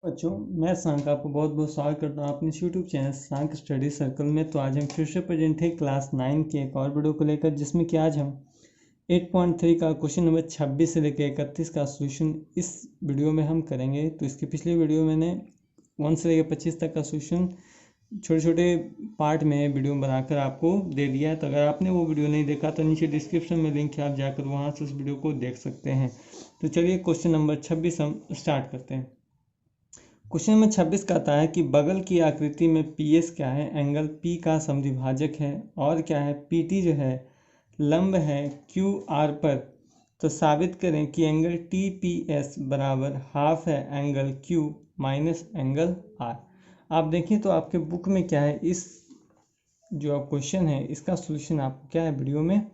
बच्चों, मैं सांक आपको बहुत बहुत स्वागत करता हूँ अपने यूट्यूब चैनल सांक स्टडी सर्कल में। तो आज हम फिर से प्रेजेंट है क्लास 9 के एक और वीडियो को लेकर, जिसमें कि आज हम 8.3 का क्वेश्चन नंबर 26 से लेकर 31 का सोल्यूशन इस वीडियो में हम करेंगे। तो इसके पिछले वीडियो में मैंने 1 से लेकर 25 तक का सोल्यूशन छोटे छोटे पार्ट में वीडियो बनाकर आपको दे दिया है। तो अगर आपने वो वीडियो नहीं देखा तो नीचे डिस्क्रिप्शन में लिंक है, आप जाकर वहाँ से उस वीडियो को देख सकते हैं। तो चलिए क्वेश्चन नंबर 26 हम स्टार्ट करते हैं। क्वेश्चन नंबर 26 कहता है कि बगल की आकृति में पी एस क्या है, एंगल पी का समद्विभाजक है, और क्या है पी टी जो है लंब है क्यू आर पर। तो साबित करें कि एंगल टी पी एस बराबर हाफ है angle Q minus angle R. आप देखिए तो आपके बुक में क्या है, इस जो क्वेश्चन है इसका सोल्यूशन आपको क्या है वीडियो में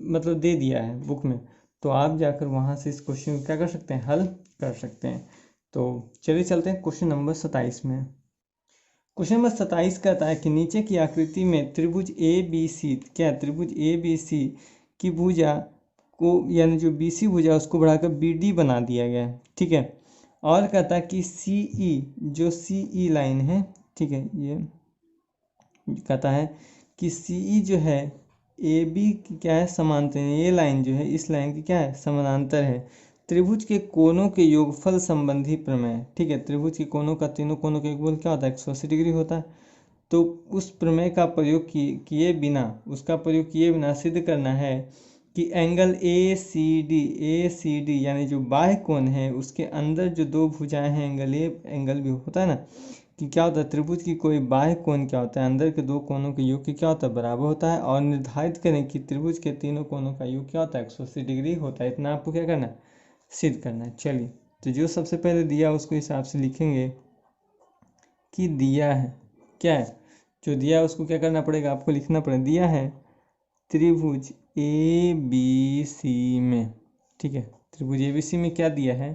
मतलब दे दिया है बुक में। तो आप जाकर वहाँ से इस क्वेश्चन को क्या कर सकते हैं, हल कर सकते हैं। तो चलिए चलते हैं क्वेश्चन नंबर 27 में। क्वेश्चन नंबर 27 कहता है कि नीचे की आकृति में त्रिभुज ए बी सी, क्या त्रिभुज ए बी सी की भुजा को यानी जो बी सी भुजा उसको बढ़ाकर बी डी बना दिया गया है, ठीक है। और कहता है कि सी ई जो सी ई लाइन है, ठीक है, ये कहता है कि सी ई जो है ए बी की क्या है समांतर, ये लाइन जो है इस लाइन की क्या है समानांतर है। त्रिभुज के कोणों के योगफल संबंधी प्रमेय, ठीक है। त्रिभुज के कोणों का तीनों कोणों का योगफल क्या होता है, 180 डिग्री होता है। तो उस प्रमेय का प्रयोग किए बिना, उसका प्रयोग किए बिना सिद्ध करना है कि एंगल ए सी डी यानी जो बाह्य कोण है उसके अंदर जो दो भुजाएं हैं, एंगल ए एंगल बी होता है ना, कि क्या होता है त्रिभुज की कोई बाह्य कोण क्या होता है, अंदर के दो कोणों के योग की क्या होता है बराबर होता है। और निर्धारित करें कि त्रिभुज के तीनों कोणों का योग क्या होता है 180 डिग्री होता है। इतना आपको क्या करना है, सिद्ध करना है। चलिए तो जो सबसे पहले दिया उसको हिसाब से लिखेंगे कि दिया है क्या है, जो दिया है उसको क्या करना पड़ेगा, आपको लिखना पड़ेगा। दिया है त्रिभुज ए बी सी में, ठीक है, त्रिभुज ए बी सी में क्या दिया है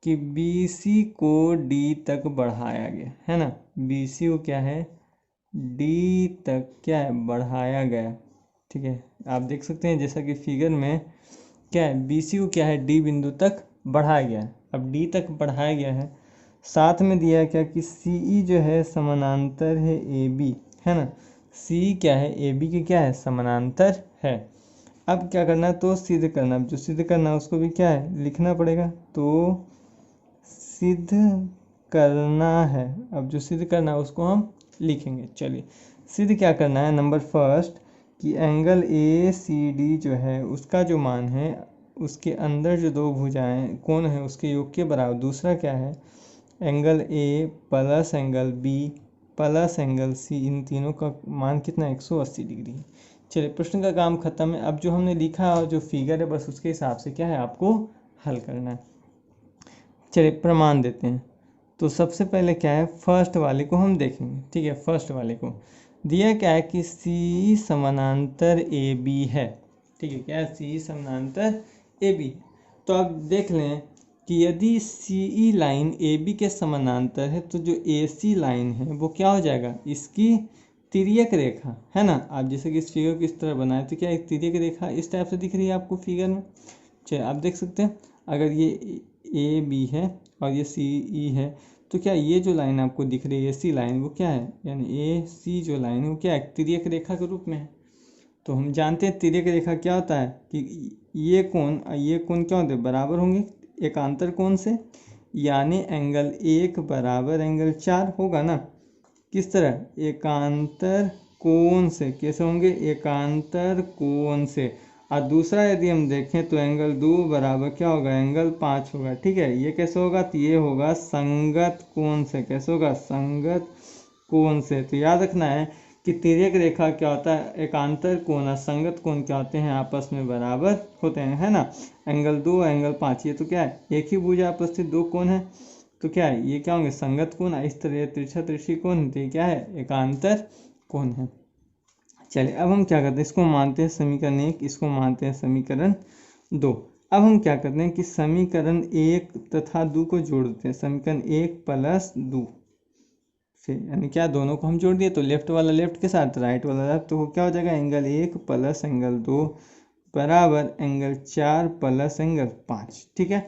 कि बी सी को डी तक बढ़ाया गया है ना। बी सी को क्या है, डी तक क्या है बढ़ाया गया, ठीक है। आप देख सकते हैं जैसा कि फिगर में क्या है, बी सी को क्या है डी बिंदु तक बढ़ाया गया है। अब डी तक बढ़ाया गया है, साथ में दिया है क्या कि सी ई जो है समानांतर है ए बी, है ना। सी क्या है ए बी के क्या है समानांतर है। अब क्या करना है, तो सिद्ध करना, जो सिद्ध करना है उसको भी क्या है लिखना पड़ेगा। तो सिद्ध करना है, अब जो सिद्ध करना है उसको हम लिखेंगे। चलिए सिद्ध क्या करना है, नंबर फर्स्ट कि एंगल ए सी डी जो है उसका जो मान है उसके अंदर जो दो भुजाएं कोण है उसके योग के बराबर। दूसरा क्या है, angle A plus angle B plus angle C, इन तीनों का मान कितना 180 डिग्री है। चलिए प्रश्न का काम खत्म है। अब जो हमने लिखा और जो फिगर है बस उसके हिसाब से क्या है आपको हल करना है। चलिए प्रमाण देते हैं। तो सबसे पहले क्या है, फर्स्ट वाले को हम देखेंगे, ठीक है। फर्स्ट वाले को दिया क्या है कि सी समानांतर ए बी है, ठीक है, क्या है सी समानांतर ए बी। तो अब देख लें कि यदि सी ई लाइन ए बी के समानांतर है तो जो ए सी लाइन है वो क्या हो जाएगा, इसकी तिर्यक रेखा, है ना। आप जैसे कि इस फिगर को इस तरह बनाए तो क्या एक तिर्यक रेखा इस टाइप से दिख रही है आपको फिगर में। चलिए आप देख सकते हैं, अगर ये ए बी है और ये सी ई है तो क्या ये जो लाइन आपको दिख रही है ए सी लाइन वो क्या है, यानी ए सी जो लाइन है वो क्या है तिर्यक रेखा के रूप में है। तो हम जानते हैं तिर्यक रेखा क्या होता है कि ये कोण क्या होते हैं बराबर होंगे एकांतर कोण से, यानी एंगल 1 बराबर एंगल 4 होगा ना। किस तरह, एकांतर कोण से, कैसे होंगे एकांतर कोण से। और दूसरा यदि हम देखें तो एंगल 2 बराबर क्या होगा एंगल 5 होगा, ठीक है। ये कैसे होगा, तो ये होगा संगत कोण से, कैसे होगा संगत कोण से। तो याद रखना है कि तिर्यक रेखा क्या होता है एकांतर कोण, संगत कोण क्या होते हैं आपस में बराबर होते हैं, है ना। एंगल 2 एंगल 5 ये तो क्या है एक ही भुजा पर स्थित दो कोण है, तो क्या है ये क्या होंगे संगत कोण। इस तरह तिरछा तिरछी कोण तो ये क्या है एकांतर कोण है। चलिए अब हम क्या करते हैं, इसको मानते हैं समीकरण 1, इसको मानते हैं समीकरण 2। अब हम क्या करते हैं कि समीकरण 1 तथा 2 को जोड़ देते हैं, समीकरण 1 प्लस 2 से, यानी क्या दोनों को हम जोड़ दिए तो लेफ्ट वाला लेफ्ट के साथ राइट वाला राइट, तो वो क्या हो जाएगा एंगल 1 प्लस एंगल 2 बराबर एंगल 4 प्लस एंगल 5, ठीक है।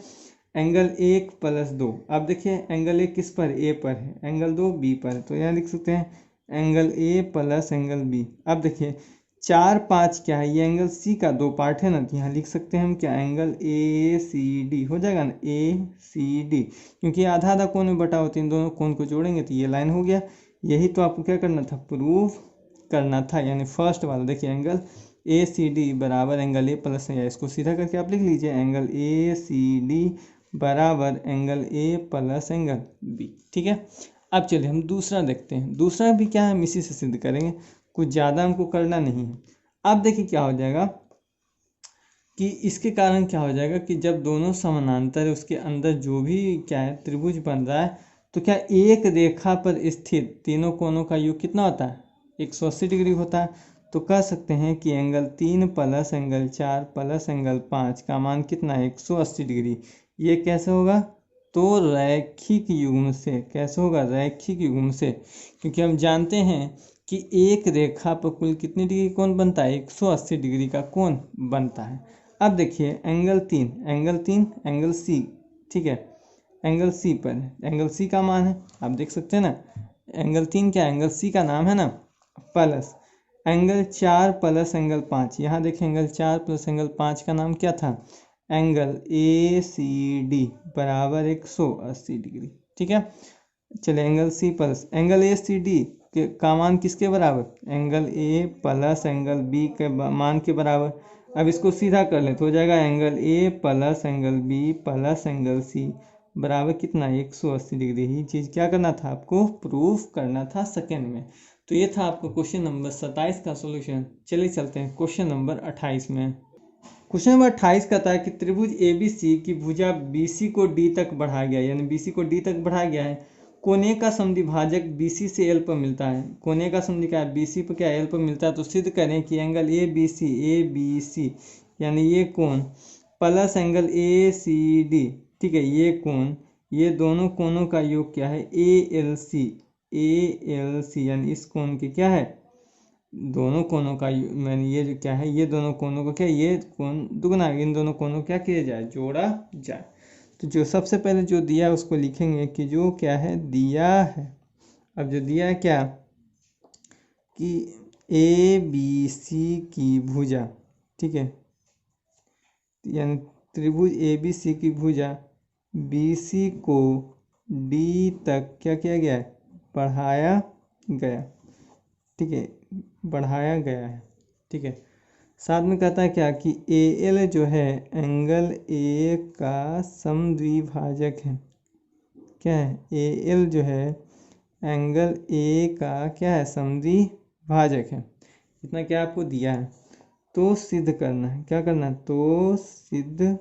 Angle 1 plus 2। अब देखिए एंगल 1 किस पर, ए पर है, एंगल 2 बी पर है, तो यहाँ लिख सकते हैं angle A plus angle B. अब देखिए 4 5 क्या है, ये एंगल सी का 2 पार्ट है ना, तो यहाँ लिख सकते हैं हम क्या, एंगल ए सी डी हो जाएगा ना, ए सी डी, क्योंकि आधा आधा कोण में बटा होती है, इन दोनों कोण को जोड़ेंगे तो ये लाइन हो गया। यही तो आपको क्या करना था, प्रूव करना था, यानी फर्स्ट वाला। देखिए एंगल ए सी डी बराबर एंगल ए प्लस, या इसको सीधा करके आप लिख लीजिए एंगल ए सी डी बराबर angle A plus angle B. ठीक है, अब चलिए हम दूसरा देखते हैं। दूसरा भी क्या है, हम इसी से सिद्ध करेंगे, कुछ ज़्यादा हमको करना नहीं है। अब देखिए क्या हो जाएगा कि इसके कारण क्या हो जाएगा कि जब दोनों समानांतर है, उसके अंदर जो भी क्या है त्रिभुज बन रहा है, तो क्या एक रेखा पर स्थित तीनों कोणों का योग कितना होता है, 180 डिग्री होता है। तो कह सकते हैं कि angle 3 plus angle 4 plus angle 5 का मान कितना है, 180 डिग्री। ये कैसे होगा, तो रैखिक युग्म से। कैसे होगा, रैखिक युग्म से, क्योंकि हम जानते हैं कि एक रेखा पर कुल कितनी डिग्री कोण बनता है, 180 डिग्री का कोण बनता है। अब देखिए एंगल 3, एंगल सी, ठीक है, एंगल सी पर, एंगल सी का मान है, आप देख सकते हैं ना, एंगल 3 क्या, एंगल सी का नाम है ना, प्लस एंगल 4 प्लस एंगल 5। यहाँ देखिए एंगल 4 प्लस एंगल 5 का नाम क्या था, एंगल ए सी डी बराबर 180 डिग्री। ठीक है, चलिए angle C plus angle A C D का मान किसके बराबर, angle A plus angle B के मान के बराबर। अब इसको सीधा कर ले तो हो जाएगा angle A plus angle B plus angle C बराबर कितना, 180 डिग्री। ही चीज़ क्या करना था, आपको प्रूफ करना था सेकेंड में। तो ये था आपका क्वेश्चन नंबर 27 का सॉल्यूशन। चलिए चलते हैं क्वेश्चन नंबर 28 में। क्वेश्चन नंबर 28 कहता है कि त्रिभुज ABC की भुजा BC को D तक बढ़ाया गया, यानी BC को D तक बढ़ाया गया है। कोने का समद्विभाजक BC से L पर मिलता है। कोने का समद्वि क्या है, BC पर क्या L पर मिलता है, तो सिद्ध करें कि एंगल ABC यानी ये कोण प्लस एंगल ACD, ठीक है, ये कोण, ये दोनों कोणों का योग क्या है, ALC यानी इस कोण के क्या है, दोनों कोणों का मैंने ये जो क्या है, ये दोनों कोणों को क्या, ये कोण दुगना, इन दोनों कोणों क्या किया जाए, जोड़ा जाए। तो जो सबसे पहले जो दिया है उसको लिखेंगे कि जो क्या है दिया है। अब जो दिया है क्या, कि ABC की भुजा, ठीक है, यानी त्रिभुज ABC की भुजा BC को D तक क्या किया गया है, बढ़ाया गया। ठीक है, बढ़ाया गया है। ठीक है, साथ में कहता है क्या कि AL जो है एंगल A का समद्विभाजक है। क्या है, AL जो है एंगल A का क्या है, समद्विभाजक है। इतना क्या आपको दिया है, तो सिद्ध करना है। क्या करना है, तो सिद्ध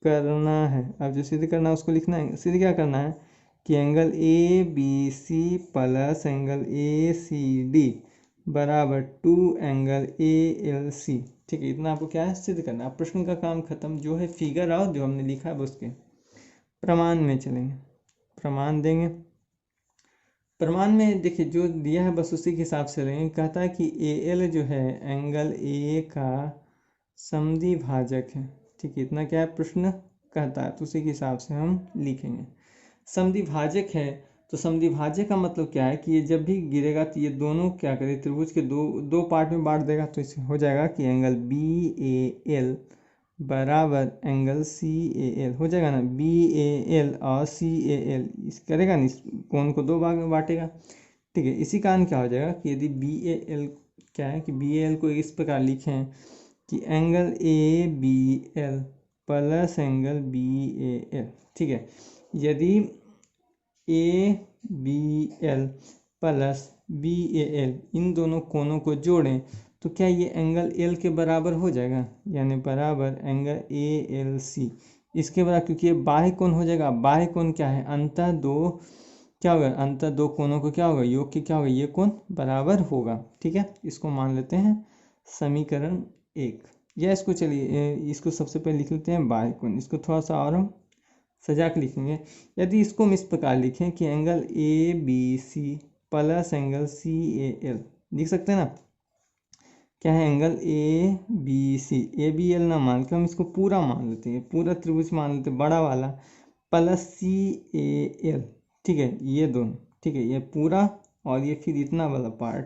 करना है। अब जो सिद्ध करना है उसको लिखना है। सिद्ध क्या करना है कि angle ABC plus angle ACD बराबर 2 एंगल ALC। ठीक है, इतना आपको क्या है, सिद्ध करना। अब प्रश्न का काम खत्म। जो है फिगर और जो हमने लिखा है उसके प्रमाण में चलेंगे, प्रमाण देंगे। प्रमाण में देखिए जो दिया है बस उसी के हिसाब से रहेंगे। कहता है कि AL जो है एंगल A का समद्विभाजक है। ठीक है, इतना क्या है प्रश्न कहता है, तो उसी के हिसाब से हम लिखेंगे। समद्विभाजक है तो समद्विभाजक का मतलब क्या है कि ये जब भी गिरेगा तो ये दोनों क्या करे, त्रिभुज के दो पार्ट में बांट देगा। तो इससे हो जाएगा कि एंगल BAL बराबर एंगल CAL हो जाएगा ना, BAL और CAL इस करेगा ना, इस कोण को दो भाग में बांटेगा। ठीक है, इसी कारण क्या हो जाएगा कि यदि BAL क्या है कि BAL को इस प्रकार लिखें कि angle ABL plus angle BAL। ठीक है, यदि ABL प्लस BAL इन दोनों कोणों को जोड़ें तो क्या ये एंगल L के बराबर हो जाएगा, यानी बराबर एंगल ALC इसके बराबर, क्योंकि ये बाह्य कोण हो जाएगा। बाह्य कोण क्या है, अंतः दो क्या होगा, अंतः दो कोणों को क्या होगा, योग के क्या होगा, ये कोण बराबर होगा। ठीक है, इसको मान लेते हैं समीकरण 1, या इसको चलिए इसको सबसे पहले लिख लेते हैं बाह्य कोण। इसको थोड़ा सा और हम सजा के लिखेंगे। यदि इसको हम इस प्रकार लिखें कि angle ABC plus angle CAL, लिख सकते हैं ना, क्या है, angle A B C, A B L ना मान के हम इसको पूरा मान लेते हैं, पूरा त्रिभुज मान लेते हैं बड़ा वाला, प्लस सी ए एल, ठीक है, ये दोनों, ठीक है, ये पूरा और ये फिर इतना वाला पार्ट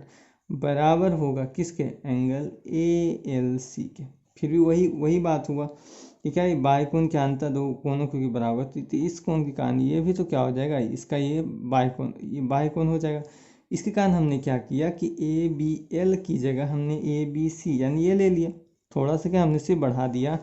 बराबर होगा किसके, एंगल ए एल सी के। फिर भी वही वही बात हुआ कि क्या है, बाय कोण के अंतर दो कोणों के बराबर, तो इस कोण के कारण ये भी तो क्या हो जाएगा, इसका ये बाय कोण, ये बाय कोण हो जाएगा। इसके कारण हमने क्या किया कि ए बी एल की जगह हमने ए बी सी यानी ये ले लिया, थोड़ा सा क्या हमने सिर्फ बढ़ा दिया।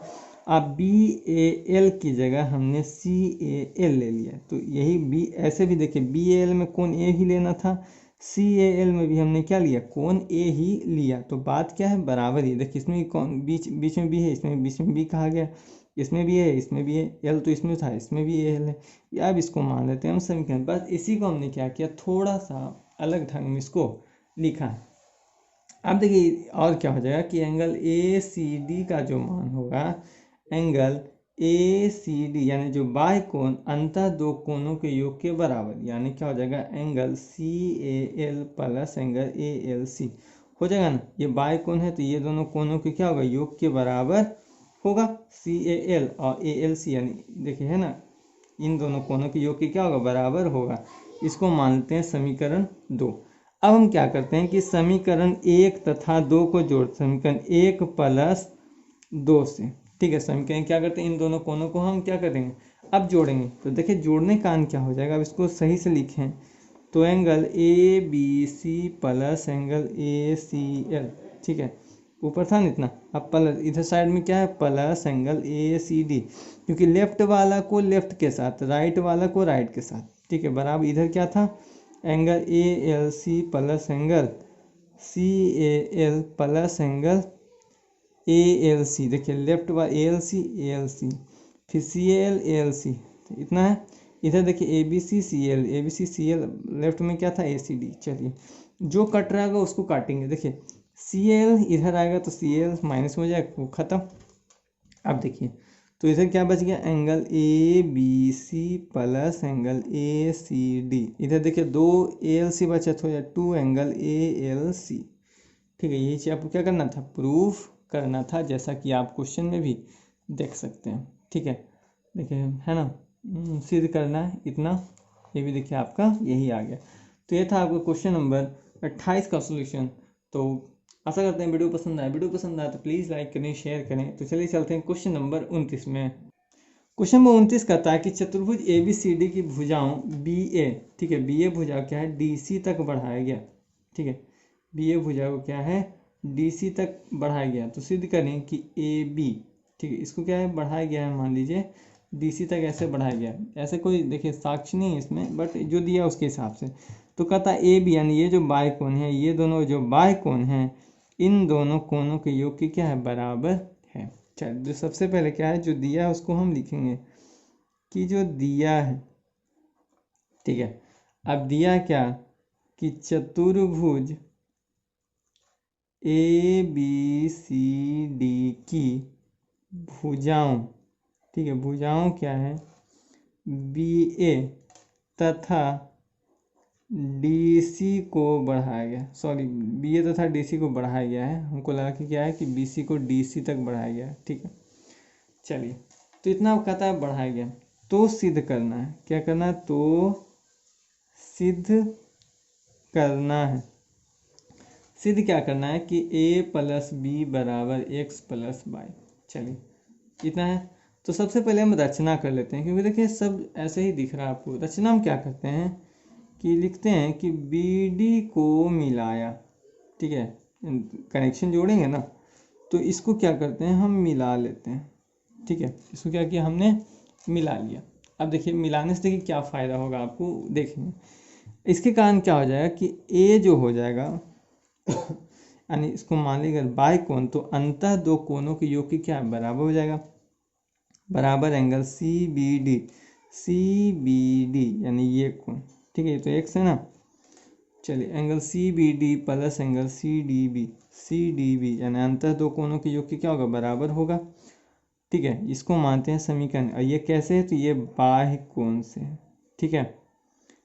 अब बी ए एल की जगह हमने सी ए एल ले लिया, तो यही बी, ऐसे भी देखिए बी ए एल में कोण ए ही लेना था, सी ए एल में भी हमने क्या लिया, कोण ए ही लिया, तो बात क्या है, बराबर ही। देखिए इसमें भी कौन बीच बीच में भी है, इसमें बीच में भी कहा गया, इसमें भी है, इसमें भी है, एल तो इसमें था, इसमें भी एल है। या अब इसको मान लेते हैं हम समीकरण, बस इसी को हमने क्या किया, थोड़ा सा अलग ढंग में इसको लिखा है। अब देखिए और क्या हो जाएगा कि एंगल ए सी डी का जो मान होगा, एंगल ए सी डी यानी जो बाय कोण अंतः दो कोणों के योग के बराबर, यानी क्या हो जाएगा, angle C A L plus angle A L C हो जाएगा ना। ये बाय कोण है तो ये दोनों कोणों के क्या होगा, योग के बराबर होगा, सी ए एल और ए एल सी, यानी देखिए है ना, इन दोनों कोणों के योग के क्या होगा, बराबर होगा। इसको मानते हैं समीकरण 2। अब हम क्या करते हैं कि समीकरण 1 तथा 2 को जोड़, समीकरण 1 प्लस 2 से, ठीक है, समीकरण क्या करते हैं, इन दोनों कोणों को हम क्या करेंगे, अब जोड़ेंगे। तो देखिए जोड़ने का कारण क्या हो जाएगा, अब इसको सही से लिखें तो angle A B C plus angle A C L, ठीक है, ऊपर था ना इतना, अब प्लस इधर साइड में क्या है, plus angle A C D, क्योंकि लेफ्ट वाला को लेफ्ट के साथ, राइट वाला को राइट के साथ, ठीक है, बराबर इधर क्या था, angle A L C plus angle C A L plus angle A L C, देखिए लेफ्ट वाला ए एल सी फिर सी एल ए एल सी, इतना है। इधर देखिए A B C C L, left में क्या था, ए सी डी। चलिए जो कट रहा होगा उसको काटेंगे, देखिए सी एल इधर आएगा तो सी एल माइनस में हो जाएगा, वो खत्म। अब देखिए तो इधर क्या बच गया, angle A B C plus angle A C D, इधर देखिए दो ए एल सी बचा तो two angle A L C, ठीक है। यही चीज़ आपको क्या करना था, प्रूफ करना था, जैसा कि आप क्वेश्चन में भी देख सकते हैं, ठीक है। देखिए है ना, सिद्ध करना है इतना, ये भी देखिए आपका यही आ गया। तो ये था आपका क्वेश्चन नंबर 28 का सोल्यूशन। तो आशा करते हैं वीडियो पसंद आए, वीडियो पसंद आए तो प्लीज़ लाइक करें, शेयर करें। तो चलिए चलते हैं क्वेश्चन नंबर 29 में। क्वेश्चन नंबर 29 कहता है कि चतुर्भुज ए बी सी डी की भुजाओं बी ए, ठीक है, बी ए भुजा क्या है, डी सी तक बढ़ाया गया, ठीक है, बी ए भुजा को क्या है, डी सी तक बढ़ाया गया। तो सिद्ध करें कि ए बी, ठीक है, इसको क्या है, बढ़ाया गया है, मान लीजिए डी सी तक ऐसे बढ़ाया गया, ऐसे कोई देखिए साक्ष्य नहीं है इसमें, बट जो दिया उसके हिसाब से। तो कहता ए बी यानी ये जो बाय कोण है, ये दोनों जो बाय कोण हैं, इन दोनों कोणों के योग की क्या है, बराबर है। चल जो सबसे पहले क्या है, जो दिया है उसको हम लिखेंगे कि जो दिया है, ठीक है। अब दिया क्या कि चतुर्भुज ए बी सी डी की भुजाओं, ठीक है, भुजाओं क्या है, बी ए तथा डी सी को बढ़ाया गया, सॉरी बी ए तथा डी सी को बढ़ाया गया है, हमको लगा कि क्या है कि बी सी को डी सी तक बढ़ाया गया है, ठीक है। चलिए तो इतना कहता है बढ़ाया गया, तो सिद्ध करना है, क्या करना है, तो सिद्ध करना है। सिद्ध क्या करना है कि a प्लस बी बराबर एक्स प्लस वाई। चलिए इतना है। तो सबसे पहले हम रचना कर लेते हैं, क्योंकि देखिए सब ऐसे ही दिख रहा है आपको। रचना हम क्या करते हैं कि लिखते हैं कि बी डी को मिलाया, ठीक है, कनेक्शन जोड़ेंगे ना, तो इसको क्या करते हैं, हम मिला लेते हैं, ठीक है। इसको क्या किया हमने, मिला लिया। अब देखिए मिलाने से देखिए क्या फ़ायदा होगा आपको, देखेंगे इसके कारण क्या हो जाएगा कि ए जो हो जाएगा यानी इसको मान लीजिए बाय कोण, तो अंतः दो कोणों के योग की क्या है, बराबर हो जाएगा, बराबर angle C B D, C B D यानी ये कोण, ठीक है, तो एक्स है ना। चलिए angle C B D plus angle C D B, C D B यानी अंतः दो कोणों के योग की क्या होगा, बराबर होगा, ठीक है। इसको मानते हैं समीकरण। और ये कैसे है, तो ये बाह्य कोण से, ठीक है।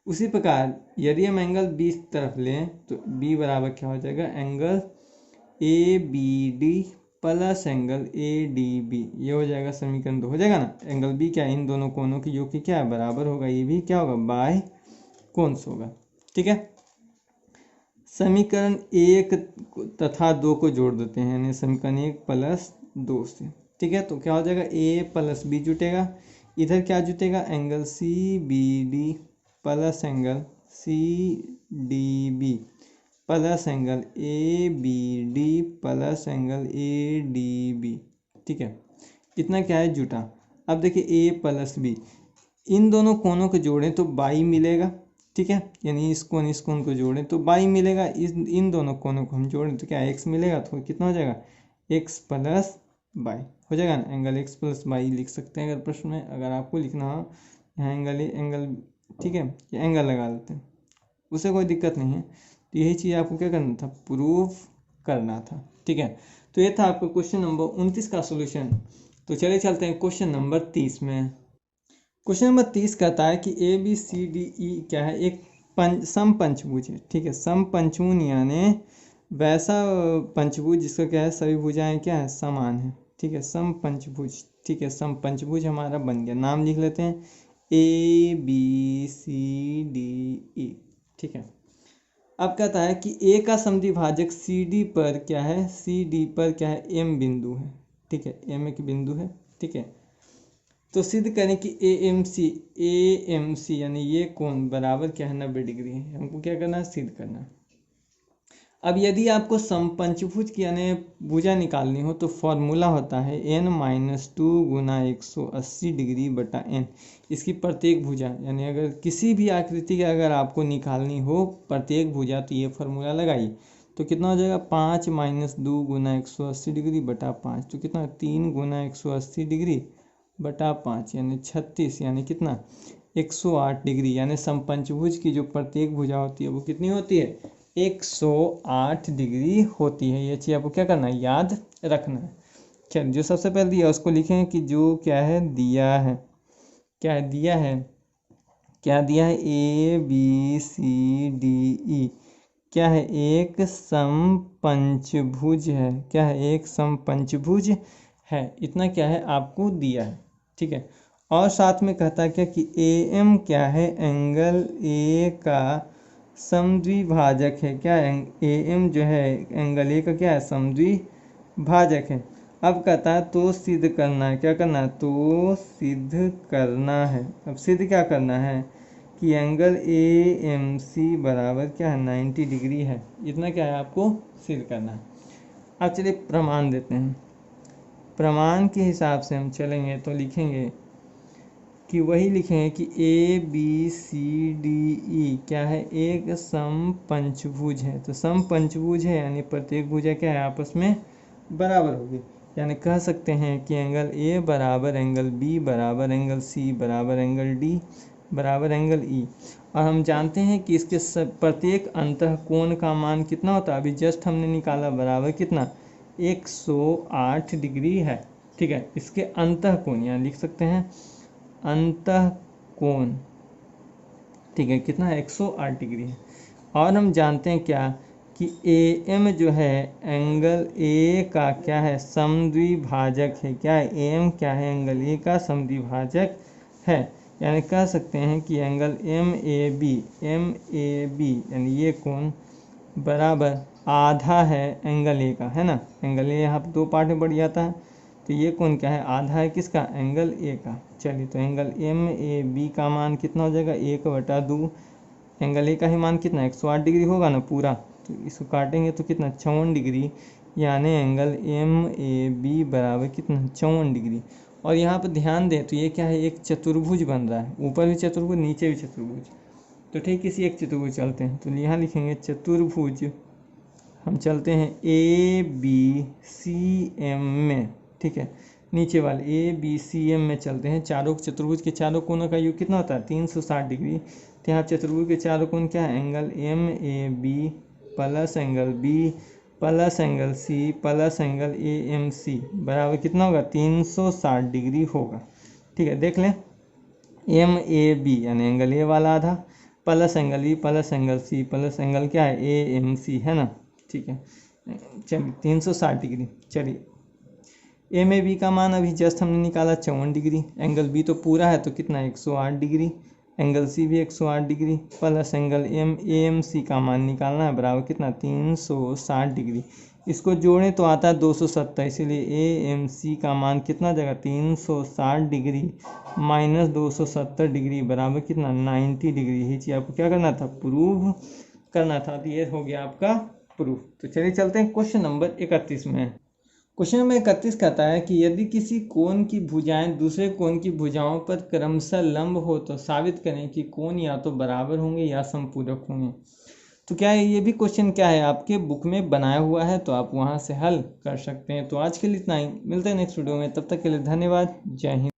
उसी प्रकार यदि हम एंगल बी तरफ लें तो बी बराबर क्या हो जाएगा, angle A B D plus angle A D B, ये हो जाएगा समीकरण 2, हो जाएगा ना। एंगल बी क्या है, इन दोनों कोनों की योग की क्या है, बराबर होगा। ये भी क्या होगा, बाय कोन्स होगा। ठीक है, समीकरण 1 तथा 2 को जोड़ देते हैं, यानी समीकरण 1 प्लस 2 से। ठीक है, तो क्या हो जाएगा, ए प्लस बी जुटेगा, इधर क्या जुटेगा, angle C B D plus angle C D B plus angle A B D plus angle A D B. ठीक है, इतना क्या है, जुटा। अब देखिए ए प्लस बी, इन दोनों कोनों को जोड़ें तो बाई मिलेगा। ठीक है, यानी इस कोन को जोड़ें तो बाई मिलेगा, इन दोनों कोनों को हम जोड़ें तो क्या एक्स मिलेगा, तो कितना हो जाएगा, एक्स प्लस बाई हो जाएगा ना। एंगल एक्स प्लस बाई लिख सकते हैं अगर प्रश्न में, अगर आपको लिखना हो यहाँ एंगल। ठीक है, ये एंगल लगा लेते हैं, उसे कोई दिक्कत नहीं है। तो यही चीज़ आपको क्या करना था, प्रूफ करना था। ठीक है, तो ये था आपका क्वेश्चन नंबर 29 का सोल्यूशन। तो चलिए चलते हैं क्वेश्चन नंबर 30 में। क्वेश्चन नंबर 30 कहता है कि ए बी सी डी ई क्या है, एक सम पंचभुज है। ठीक है, सम पंचभुज यानी वैसा पंचभुज जिसका क्या है, सभी भुजाएं क्या है, समान है। ठीक है, सम पंचभुज। ठीक है, सम पंचभुज हमारा बन गया, नाम लिख लेते हैं ए बी सी डी ई। ठीक है, अब कहता है कि ए का समद्विभाजक सी डी पर क्या है, सी डी पर क्या है, एम बिंदु है। ठीक है, एम एक बिंदु है। ठीक है, तो सिद्ध करें कि ए एम सी यानी ये कोण बराबर क्या है, 90 डिग्री है। हमको क्या करना है, सिद्ध करना है। अब यदि आपको समपंचभुज की यानी भुजा निकालनी हो तो फॉर्मूला होता है n-2 गुना 180 डिग्री बटा n। इसकी प्रत्येक भुजा यानी अगर किसी भी आकृति की अगर आपको निकालनी हो प्रत्येक भुजा, तो ये फॉर्मूला लगाइए। तो कितना हो जाएगा, 5 - 2 गुना 180 डिग्री बटा 5, तो कितना, 3 गुना 180 डिग्री बटा 5 यानी 36, यानी कितना, 108 डिग्री। यानी समपंचभुज की जो प्रत्येक भुजा होती है वो कितनी होती है, 108 डिग्री होती है। ये चीज़ आपको क्या करना है, याद रखना है। चलिए, जो सबसे पहले दिया उसको लिखें कि जो क्या है दिया है, क्या है दिया है, क्या दिया है, ए बी सी डी ई क्या है, एक समपंचभुज है। क्या है, एक समपंचभुज है। इतना क्या है आपको दिया है। ठीक है, और साथ में कहता है क्या कि ए एम क्या है, एंगल ए का समद्विभाजक है। क्या है, ए एम जो है एंगल ए का क्या है, समद्विभाजक है। अब कहता है तो सिद्ध करना है, क्या करना है, तो सिद्ध करना है। अब सिद्ध क्या करना है कि एंगल ए एम सी बराबर क्या है, 90 डिग्री है। इतना क्या है आपको सिद्ध करना है। अब चलिए प्रमाण देते हैं। प्रमाण के हिसाब से हम चलेंगे तो लिखेंगे कि वही लिखेंगे कि ए बी सी डी ई क्या है, एक समपंचभुज है। तो समपंचभुज है यानी प्रत्येक भुजा क्या है, आपस में बराबर होगी। यानी कह सकते हैं कि एंगल ए बराबर एंगल बी बराबर एंगल सी बराबर एंगल डी बराबर एंगल ई। और हम जानते हैं कि इसके प्रत्येक अंतःकोण का मान कितना होता है, अभी जस्ट हमने निकाला, बराबर कितना, 108 डिग्री है। ठीक है, इसके अंतःकोण यहाँ लिख सकते हैं अंतःकोण। ठीक है, कितना है, 108 डिग्री है। और हम जानते हैं क्या कि ए एम जो है एंगल ए का क्या है, समद्विभाजक है। क्या है, ए एम क्या है, एंगल ए का समद्विभाजक है। यानी कह सकते हैं कि एंगल एम ए बी यानी ये कोण बराबर आधा है एंगल ए का, है ना। एंगल ए यहाँ 2 पार्ट में बढ़ जाता है, तो ये कोण क्या है, आधा है किसका, एंगल ए का। चलिए, तो एंगल एम ए बी का मान कितना हो जाएगा, 1/2। एंगल ए का ही मान कितना, 108 डिग्री होगा ना पूरा, तो इसको काटेंगे तो कितना, 54 डिग्री। यानी एंगल एम ए बी बराबर कितना, 54 डिग्री। और यहाँ पर ध्यान दें तो ये क्या है, एक चतुर्भुज बन रहा है, ऊपर भी चतुर्भुज नीचे भी चतुर्भुज। तो ठीक, किसी एक चतुर्भुज चलते हैं, तो यहाँ लिखेंगे चतुर्भुज। हम चलते हैं ए बी सी एम में। ठीक है, नीचे वाले ए बी सी एम में चलते हैं। चारों चतुर्भुज के चारों कोनों का योग कितना होता है, 360 डिग्री। तो यहाँ चतुर्भुज के चारों कोण क्या है, angle M A B plus angle B plus angle C plus angle A M C बराबर कितना होगा, 360 डिग्री होगा। ठीक है, देख लें, एम ए बी यानी एंगल ए वाला आधा plus angle B plus angle C plus angle क्या है, ए एम सी, है ना। ठीक है, चलिए 360 डिग्री। चलिए ए में बी का मान अभी जस्ट हमने निकाला 54 डिग्री, एंगल बी तो पूरा है तो कितना 108 डिग्री, एंगल सी भी 108 degree plus angle M C का मान निकालना है बराबर कितना 360 डिग्री। इसको जोड़ें तो आता है 270, इसीलिए ए एम सी का मान कितना जाएगा 360 डिग्री माइनस 270 डिग्री बराबर कितना 90 डिग्री। यही चीज़ आपको क्या करना था, प्रूव करना था। तो ये हो गया आपका प्रूफ। तो चलिए चलते हैं क्वेश्चन नंबर 31 में। क्वेश्चन नंबर 31 कहता है कि यदि किसी कोण की भुजाएं दूसरे कोण की भुजाओं पर क्रमशः लंब हो तो साबित करें कि कोण या तो बराबर होंगे या समपूरक होंगे। तो क्या है, ये भी क्वेश्चन क्या है आपके बुक में बनाया हुआ है, तो आप वहां से हल कर सकते हैं। तो आज के लिए इतना ही, मिलते हैं नेक्स्ट वीडियो में, तब तक के लिए धन्यवाद, जय हिंद।